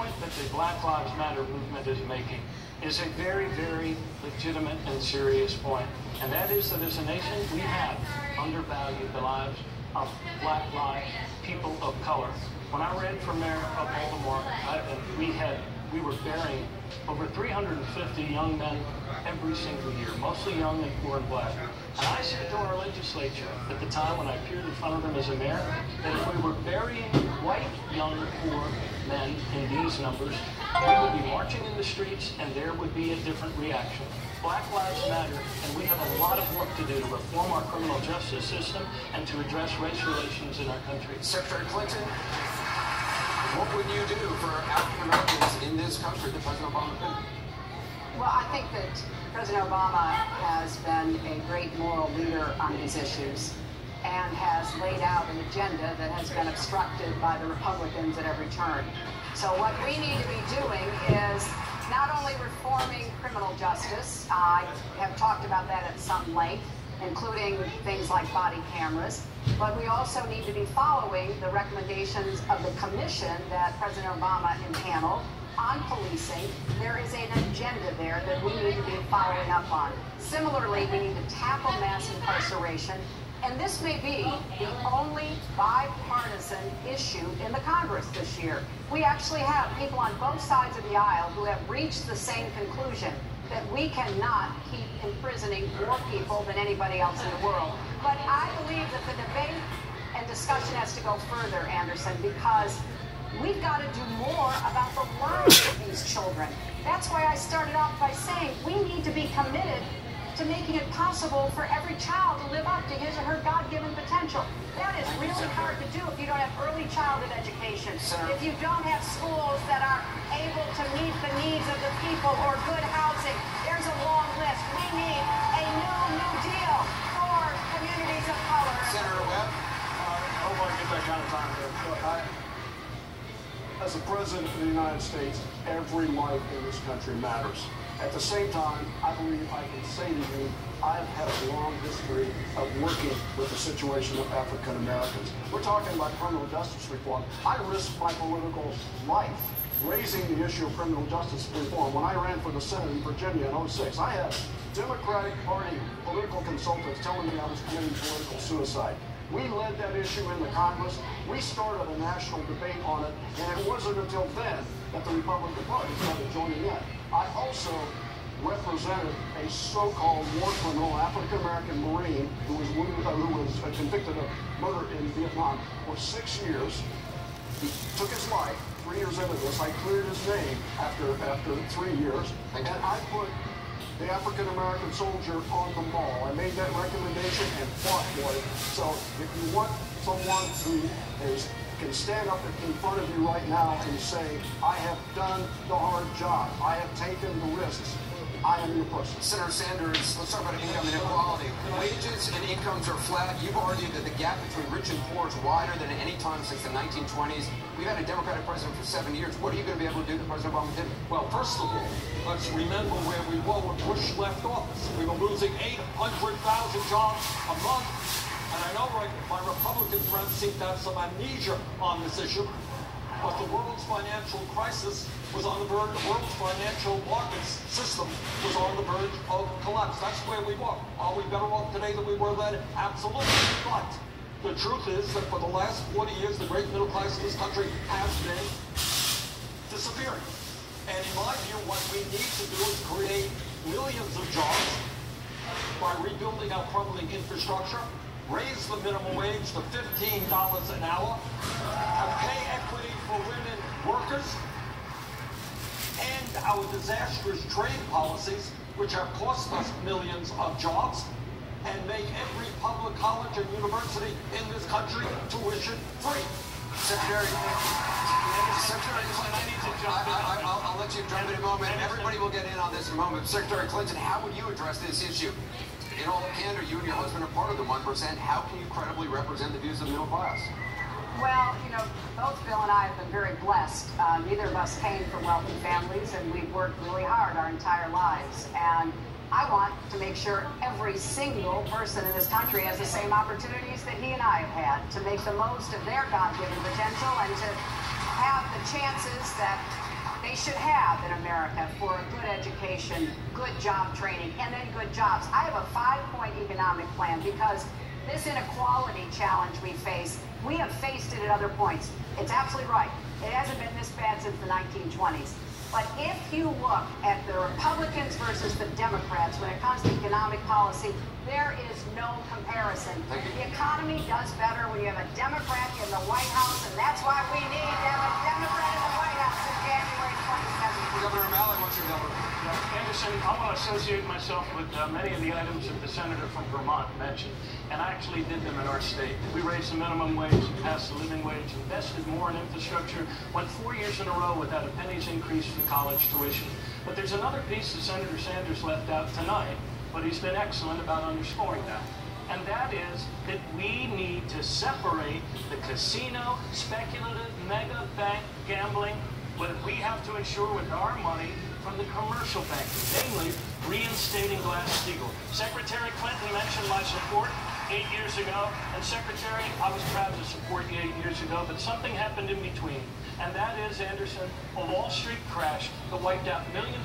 point that the Black Lives Matter movement is making is a very, very legitimate and serious point. And that is that as a nation, we have undervalued the lives of black lives, people of color. When I ran for mayor of Baltimore, we were burying over 350 young men every single year, mostly young and poor and black. And I said to our legislature at the time when I appeared in front of them as a mayor, that if we were burying white, young, poor men in these numbers, we would be marching in the streets and there would be a different reaction. Black Lives Matter, and we have a lot of work to do to reform our criminal justice system and to address race relations in our country. Secretary Clinton, what would you do for African Americans in this country that President Obama couldn't? Well, I think that President Obama has been a great moral leader on these issues and has laid out an agenda that has been obstructed by the Republicans at every turn. So what we need to be doing is not only reforming criminal justice, I have talked about that at some length, including things like body cameras, but we also need to be following the recommendations of the commission that President Obama impaneled on policing. There is an agenda there that we need to be following up on. Similarly, we need to tackle mass incarceration, and this may be the only bipartisan issue in the Congress this year. We actually have people on both sides of the aisle who have reached the same conclusion, that we cannot keep imprisoning more people than anybody else in the world. But I believe that the debate and discussion has to go further, Anderson, because we've got to do more about the lives of these children. That's why I started off by saying we need to be committed to making it possible for every child to live up to his or her God-given potential. That is really hard to do if you don't have early childhood education, if you don't have schools that are able to meet the needs of the people, or good housing. There's a long list. We need a new deal for communities of color. Senator Webb? I hope I get that kind of time here. As the President of the United States, every life in this country matters. At the same time, I believe I can say to you, I've had a long history of working with the situation of African Americans. We're talking about criminal justice reform. I risked my political life raising the issue of criminal justice reform. When I ran for the Senate in Virginia in 2006, I had Democratic Party political consultants telling me I was committing political suicide. We led that issue in the Congress. We started a national debate on it, and it wasn't until then that the Republican Party started joining in. I also represented a so-called war criminal, African-American Marine, who was convicted of murder in Vietnam for 6 years. He took his life 3 years into this. I cleared his name after 3 years, and I put the African-American soldier on the mall. I made that recommendation and fought for it. So if you want someone who can stand up in front of you right now and say, I have done the hard job, I have taken the risks, I am your person. Senator Sanders, let's talk about income inequality. Wages and incomes are flat. You've argued that the gap between rich and poor is wider than at any time since the 1920s. We've had a Democratic president for 7 years. What are you going to be able to do that President Obama didn't? Well, first of all, let's remember where we were when Bush left office. We were losing 800,000 jobs a month. And I know my Republican friends seem to have some amnesia on this issue, but the world's financial crisis was on the verge, the world's financial markets system was on the verge of collapse. That's where we were. Are we better off today than we were then? Absolutely. But the truth is that for the last 40 years, the great middle class of this country has been disappearing. And in my view, what we need to do is create millions of jobs by rebuilding our crumbling infrastructure, raise the minimum wage to $15 an hour, have pay equity for women workers, end our disastrous trade policies, which have cost us millions of jobs, and make every public college and university in this country tuition free. Secretary Clinton, I'll let you jump in a moment. Everybody will get in on this in a moment. Secretary Clinton, how would you address this issue? In all candor, you and your husband are part of the 1%. How can you credibly represent the views of the middle class? Well, you know, both Bill and I have been very blessed. Neither of us came from wealthy families, and we've worked really hard our entire lives. And I want to make sure every single person in this country has the same opportunities that he and I have had, to make the most of their God-given potential and to have the chances that they should have in America for a good education, good job training, and then good jobs. I have a 5-point economic plan because this inequality challenge we face, we have faced it at other points. It's absolutely right. It hasn't been this bad since the 1920s. But if you look at the Republicans versus the Democrats when it comes to economic policy, there is no comparison. The economy does better when you have a Democrat in the White House, and that's why we need to have a Democrat in the White House in January 2017. Governor O'Malley, what's your governor? Anderson, I want to associate myself with many of the items that the senator from Vermont mentioned, and I actually did them in our state. We raised the minimum wage, passed the living wage, invested more in infrastructure, went 4 years in a row without a penny's increase in college tuition. But there's another piece that Senator Sanders left out tonight, but he's been excellent about underscoring that. And that is that we need to separate the casino, speculative, mega bank gambling, what we have to ensure with our money from the commercial banking, namely reinstating Glass-Steagall. Secretary Clinton mentioned my support 8 years ago, and Secretary, I was proud to support you 8 years ago, but something happened in between, and that is, Anderson, a Wall Street crash that wiped out millions